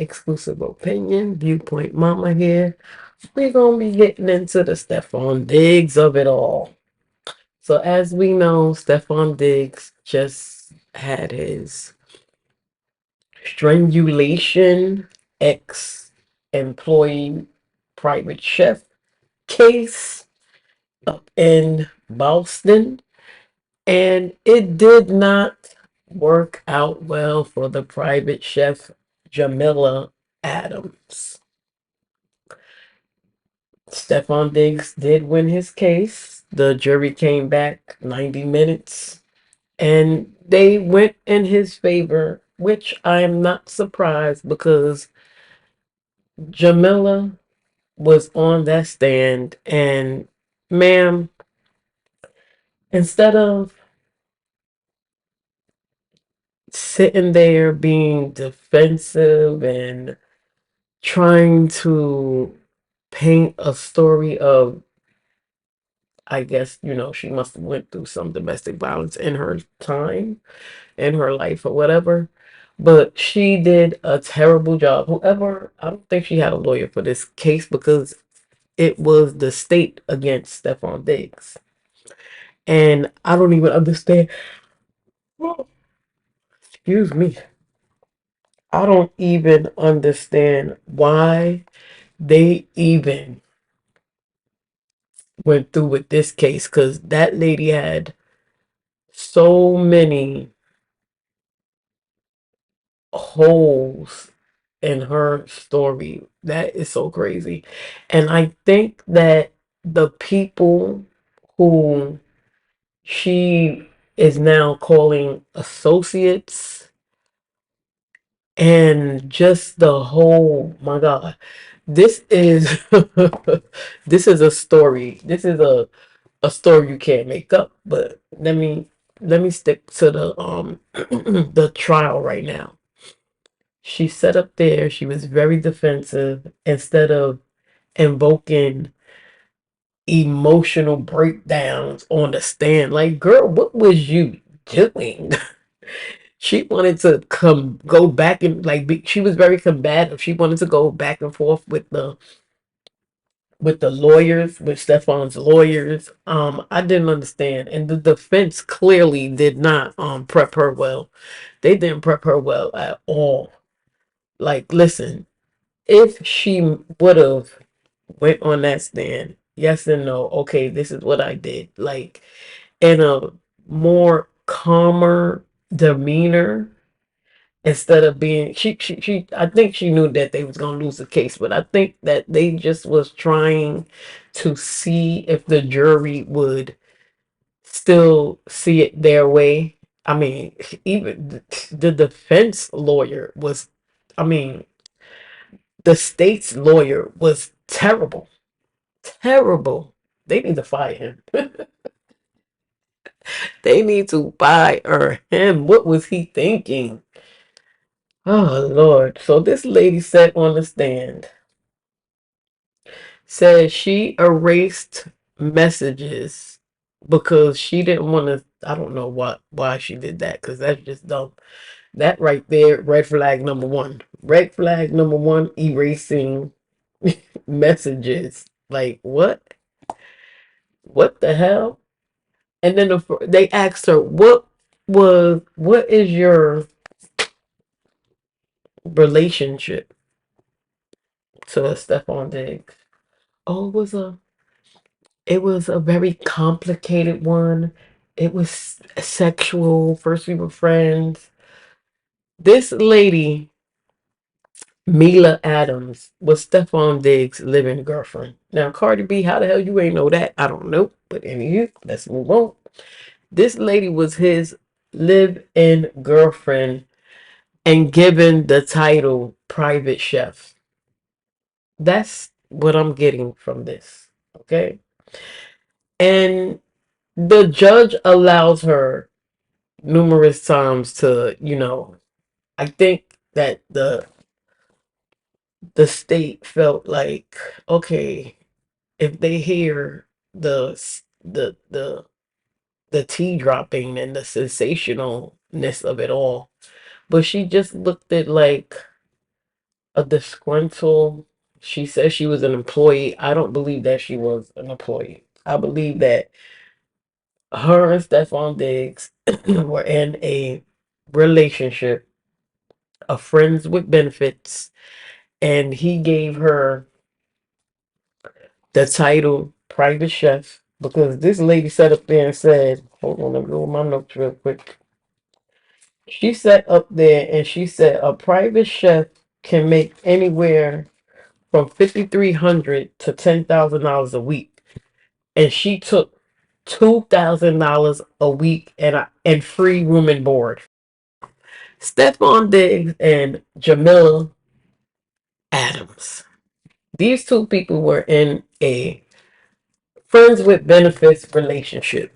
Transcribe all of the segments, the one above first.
exclusive opinion, viewpoint mama here. We're going to be getting into the Stefon Diggs of it all. So as we know, Stefon Diggs just had his strangulation ex-employee private chef case up in Boston, and it did not work out well for the private chef Jamila Adams. Stefon Diggs did win his case. The jury came back 90 minutes and they went in his favor, which I am not surprised because Jamila was on that stand. And, ma'am, instead of sitting there being defensive and trying to paint a story of, I guess, she must have went through some domestic violence in her time, in her life or whatever. But she did a terrible job. Whoever, I don't think she had a lawyer for this case because it was the state against Stefon Diggs. And I don't even understand. Oh, excuse me. I don't even understand why they even went through with this case because that lady had so many holes in her story. That is so crazy. And I think that the people who she is now calling associates and just the whole, my God, this is this is a story. This is a story you can't make up. But let me stick to the the trial right now. She sat up there, she was very defensive instead of invoking emotional breakdowns on the stand. Like, girl, what was you doing? She wanted to go back and she was very combative. She wanted to go back and forth with the lawyers, with Stefon's lawyers. I didn't understand, and the defense clearly did not prep her well. They didn't prep her well at all. Like, listen, if she would have went on that stand, yes and no, okay, this is what I did, like in a more calmer demeanor, instead of being she I think she knew that they was gonna lose the case, but I think that they just was trying to see if the jury would still see it their way. I mean, even the defense lawyer was, I mean, the state's lawyer was terrible. Terrible. They need to fire him. They need to fire him. What was he thinking? Oh, Lord. So this lady sat on the stand, said she erased messages because she didn't want to. I don't know why she did that, because that's just dumb. That right there, red flag number one. Red flag number one, erasing messages. Like, what? What the hell? And then they asked her, what is your relationship to Stefon Diggs? Oh, it was a very complicated one. It was sexual. First we were friends. This lady, Mila Adams, was Stefon Diggs' living girlfriend. Now, Cardi B, how the hell you ain't know that? I don't know. But anyway, let's move on. This lady was his live-in girlfriend and given the title private chef. That's what I'm getting from this. Okay. And the judge allows her numerous times to, I think that the state felt like, okay, if they hear the tea dropping and the sensationalness of it all, but she just looked at like, a disgruntled. She says she was an employee. I don't believe that she was an employee. I believe that her and Stefon Diggs were in a relationship of friends with benefits, and he gave her the title private chef because this lady sat up there and said, hold on, let me go with my notes real quick. She sat up there and she said a private chef can make anywhere from $5,300 to $10,000 a week, and she took $2,000 a week and free room and board. Stefon Diggs and Jamila Adams. These two people were in a friends with benefits relationship.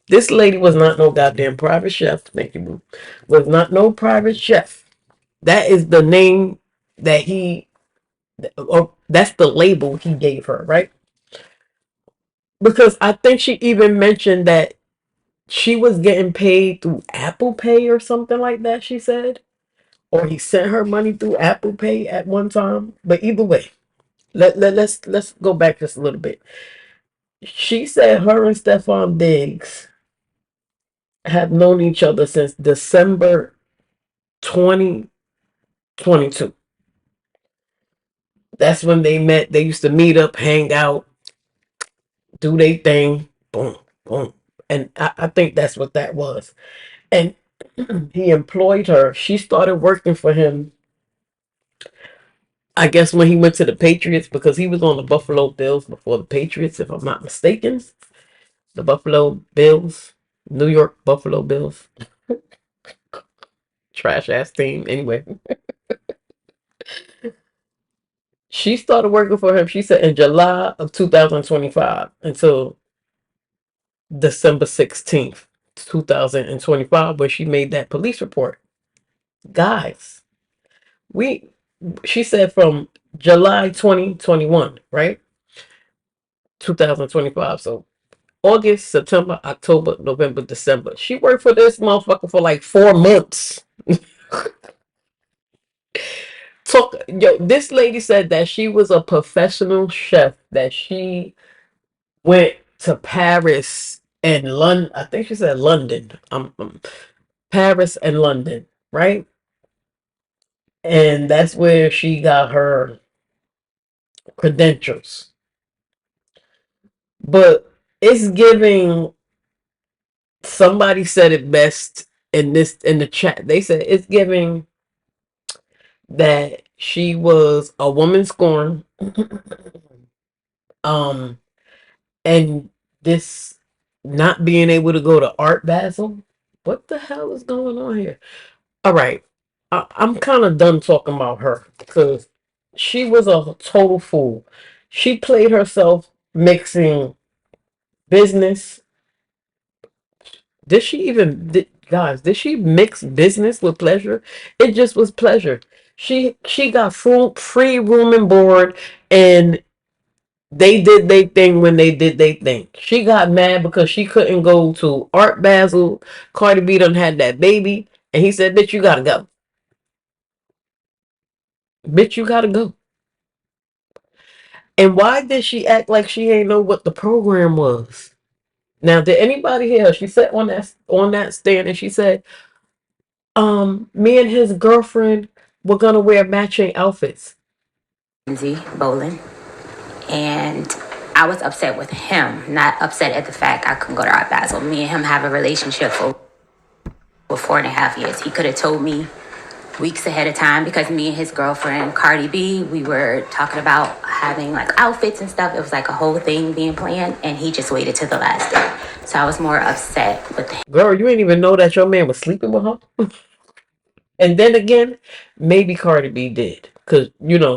This lady was not no goddamn private chef. Thank you, boo. Was not no private chef. That is the name that or that's the label he gave her, right? Because I think she even mentioned that she was getting paid through Apple Pay or something like that, she said. Or he sent her money through Apple Pay at one time. But either way, let's go back just a little bit. She said her and Stefon Diggs have known each other since December 2022. That's when they met. They used to meet up, hang out, do their thing, boom, boom. And I think that's what that was. And he employed her. She started working for him, I guess, when he went to the Patriots because he was on the Buffalo Bills before the Patriots, if I'm not mistaken. The Buffalo Bills, New York Buffalo Bills, trash ass team. Anyway, she started working for him, she said, in July of 2025 until December 16th, 2025, where she made that police report. Guys, we she said from July 2021, right? 2025. So August, September, October, November, December. She worked for this motherfucker for like 4 months. This lady said that she was a professional chef, that she went to Paris and London. I think she said London. Paris and London, right? And that's where she got her credentials. But it's giving, somebody said it best in the chat. They said it's giving that she was a woman scorned. um and this not being able to go to Art Basel. What the hell is going on here? All right. I'm kind of done talking about her because she was a total fool. She played herself mixing business. Guys, did she mix business with pleasure? It just was pleasure. She got free room and board, and they did their thing when they did their thing. She got mad because she couldn't go to Art Basel. Cardi B done had that baby, and he said, "Bitch, you gotta go. Bitch, you gotta go." And why did she act like she ain't know what the program was? Now, did anybody hear her? She sat on that stand and she said, me and his girlfriend were gonna wear matching outfits. Bowling, and I was upset with him, not upset at the fact I couldn't go to Art Basel. Me and him have a relationship for 4.5 years. He could have told me weeks ahead of time because me and his girlfriend Cardi B, we were talking about having like outfits and stuff. It was like a whole thing being planned, and he just waited till the last day. So I was more upset with him. Girl, you ain't even know that your man was sleeping with her. And then again, maybe Cardi B did, because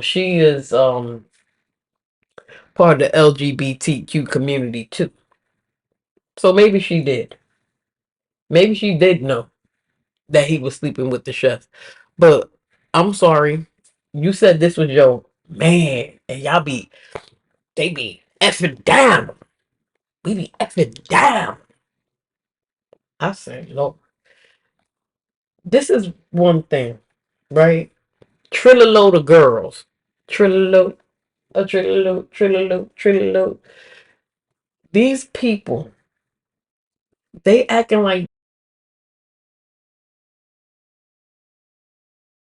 she is part of the LGBTQ community too. So maybe she did. Maybe she did know that he was sleeping with the chef. But I'm sorry, you said this was your man, and they be effing down. We be effing down. I said, no. This is one thing, right? Trillaload of girls. Trillaload, a trillaload, trillaload, trillaload. These people, they acting like,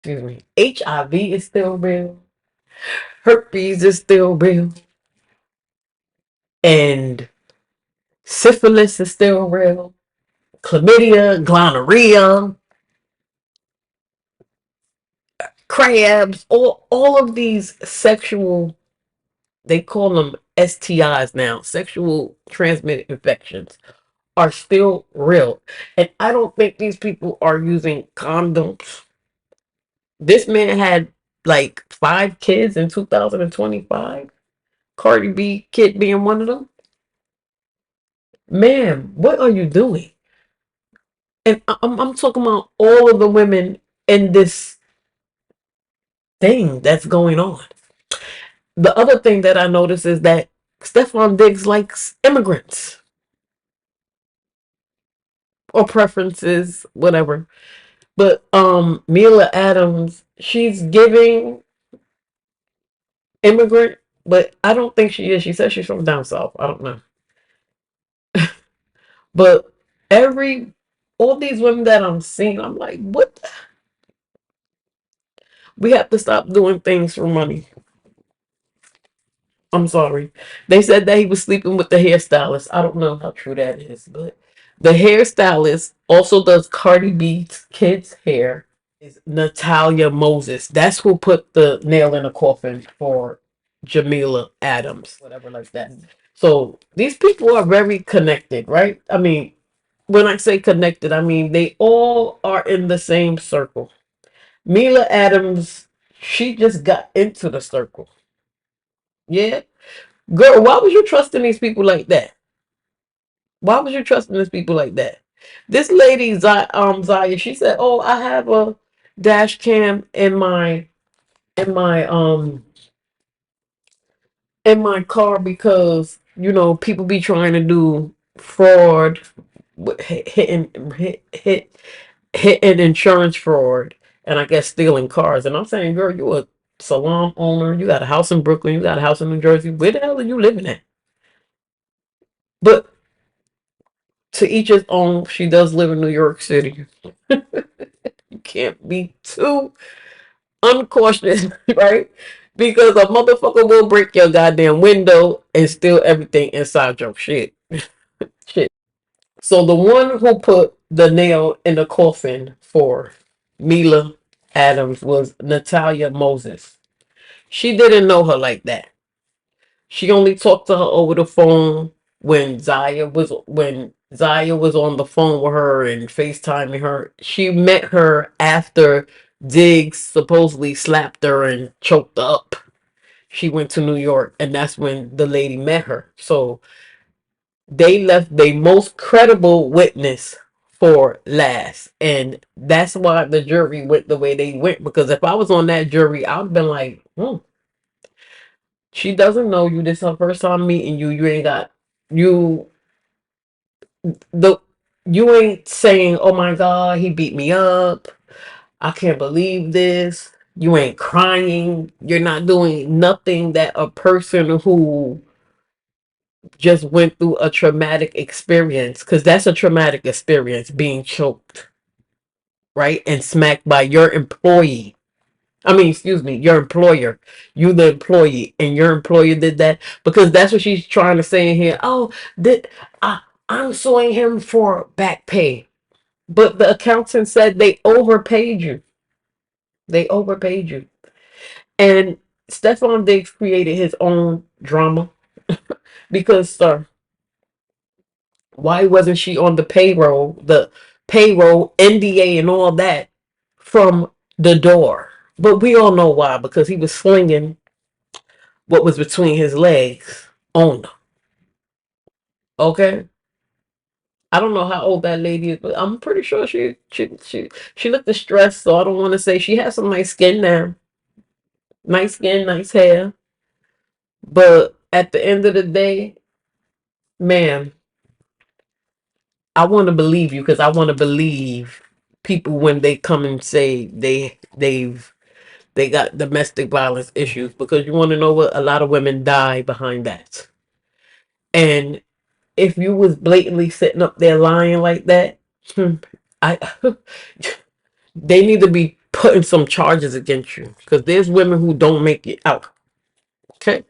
excuse me, HIV is still real, herpes is still real, and syphilis is still real, chlamydia, gonorrhea, crabs, all of these sexual, they call them STIs now, sexual transmitted infections, are still real. And I don't think these people are using condoms. This man had like 5 kids in 2025. Cardi B kid being one of them. Ma'am, what are you doing? And I'm talking about all of the women in this thing that's going on. The other thing that I noticed is that Stefon Diggs likes immigrants or preferences, whatever. But Mila Adams, she's giving immigrant, but I don't think she is. She says she's from down south. I don't know. But every all these women that I'm seeing, I'm like, what? We have to stop doing things for money. I'm sorry. They said that he was sleeping with the hairstylist. I don't know how true that is, but the hairstylist also does Cardi B's kids' hair. Is Natalia Moses. That's who put the nail in the coffin for Jamila Adams, whatever like that. So these people are very connected, right? I mean, when I say connected, I mean they all are in the same circle. Mila Adams, she just got into the circle. Yeah. Girl, why was you trusting these people like that? Why was you trusting these people like that? This lady, Zaya, she said, "Oh, I have a dash cam in my in my car because people be trying to do fraud, hitting insurance fraud, and I guess stealing cars." And I'm saying, girl, you a salon owner, you got a house in Brooklyn, you got a house in New Jersey. Where the hell are you living at? But to each his own. She does live in New York City. You can't be too uncautious, right? Because a motherfucker will break your goddamn window and steal everything inside your shit. Shit. So the one who put the nail in the coffin for Mila Adams was Natalia Moses. She didn't know her like that. She only talked to her over the phone when Zaya was on the phone with her and FaceTiming her. She met her after Diggs supposedly slapped her and choked her up. She went to New York, and that's when the lady met her. So they left the most credible witness for last. And that's why the jury went the way they went. Because if I was on that jury, I would have been like, she doesn't know you. This is her first time meeting you. You ain't got you the you ain't saying, "Oh my God, he beat me up. I can't believe this." You ain't crying. You're not doing nothing that a person who just went through a traumatic experience, because that's a traumatic experience, being choked, right? And smacked by your employee. I mean, excuse me, your employer. You the employee, and your employer did that, because that's what she's trying to say in here. Oh, did I? I'm suing him for back pay, but the accountant said they overpaid you. They overpaid you, and Stefon Diggs created his own drama because, sir, why wasn't she on the payroll, NDA, and all that from the door? But we all know why, because he was slinging what was between his legs on her. Okay? I don't know how old that lady is, but I'm pretty sure she looked distressed, so I don't want to say. She has some nice skin now. Nice skin, nice hair. But at the end of the day, man, I want to believe you, because I want to believe people when they come and say they've they got domestic violence issues, because you want to know what, a lot of women die behind that. And if you was blatantly sitting up there lying like that, I they need to be putting some charges against you, because there's women who don't make it out. Okay,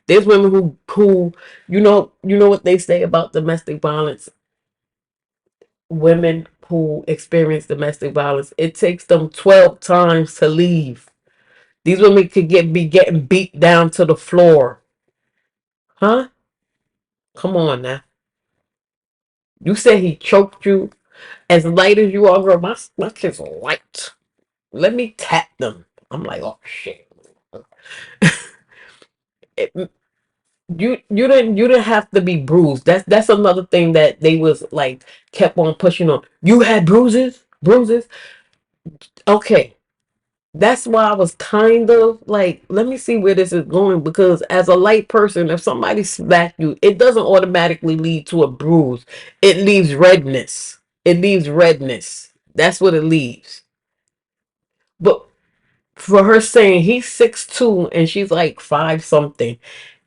there's women who you know what they say about domestic violence. Women who experience domestic violence, it takes them 12 times to leave. These women could be getting beat down to the floor. Huh? Come on now. You say he choked you. As light as you are, girl, my kids are light. Let me tap them. I'm like, oh shit. It- you didn't have to be bruised. That's another thing that they was like kept on pushing on. You had bruises. Okay, that's why I was kind of like, let me see where this is going, because as a light person, if somebody smacked you, it doesn't automatically lead to a bruise. It leaves redness. It leaves redness. That's what it leaves. But for her saying he's 6'2" and she's like five something,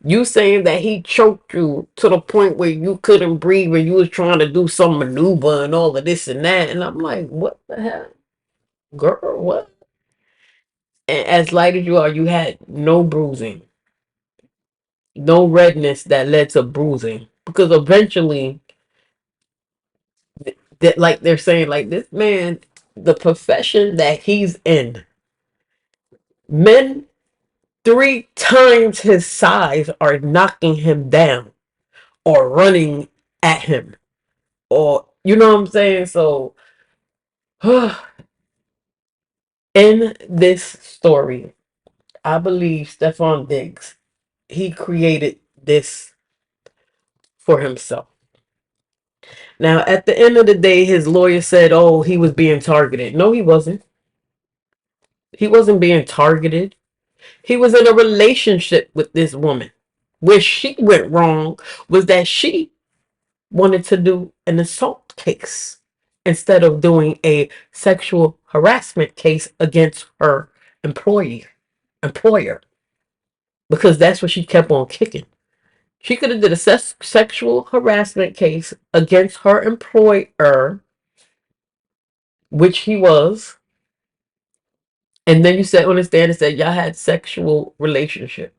you saying that he choked you to the point where you couldn't breathe and you was trying to do some maneuver and all of this and that, and I'm like, what the hell, girl? What? And as light as you are, you had no bruising, no redness that led to bruising, because eventually, that, like they're saying, like this man, the profession that he's in, men 3 times his size are knocking him down or running at him, or you know what I'm saying. So in this story, I believe Stefon Diggs, he created this for himself. Now, at the end of the day, his lawyer said, oh, he was being targeted. No, he wasn't. He wasn't being targeted. He was in a relationship with this woman. Where she went wrong was that she wanted to do an assault case instead of doing a sexual harassment case against her employer, because that's what she kept on kicking. She could have did a sexual harassment case against her employer, which he was, and then you said on the stand and said y'all had sexual relationship.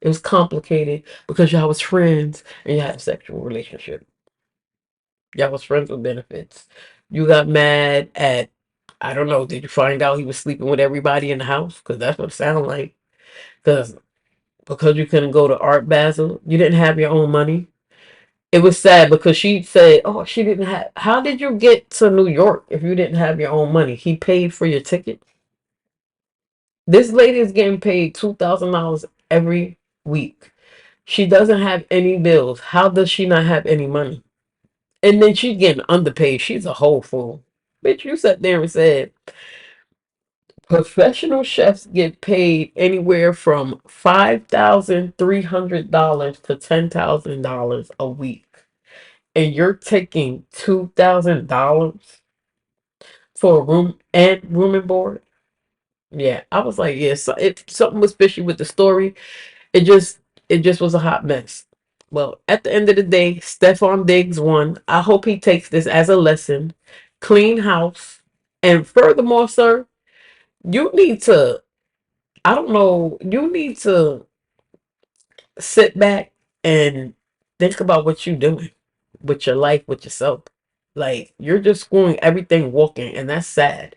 It was complicated because y'all was friends and you had a sexual relationship. Y'all was friends with benefits. You got mad at, I don't know, did you find out he was sleeping with everybody in the house? Because that's what it sounded like. Because you couldn't go to Art Basel, you didn't have your own money. It was sad because she said, oh, she didn't have. How did you get to New York if you didn't have your own money? He paid for your ticket. This lady is getting paid $2,000 every week. She doesn't have any bills. How does she not have any money? And then she's getting underpaid. She's a whole fool. Bitch, you sat there and said professional chefs get paid anywhere from $5,300 to $10,000 a week. And you're taking $2,000 for a room and board? Yeah, I was like, yeah, so something was fishy with the story. It just it just was a hot mess. Well, at the end of the day, Stefon Diggs won. I hope he takes this as a lesson. Clean house. And furthermore, sir, you need to, I don't know, you need to sit back and think about what you're doing with your life, with yourself. Like, you're just screwing everything walking, and that's sad.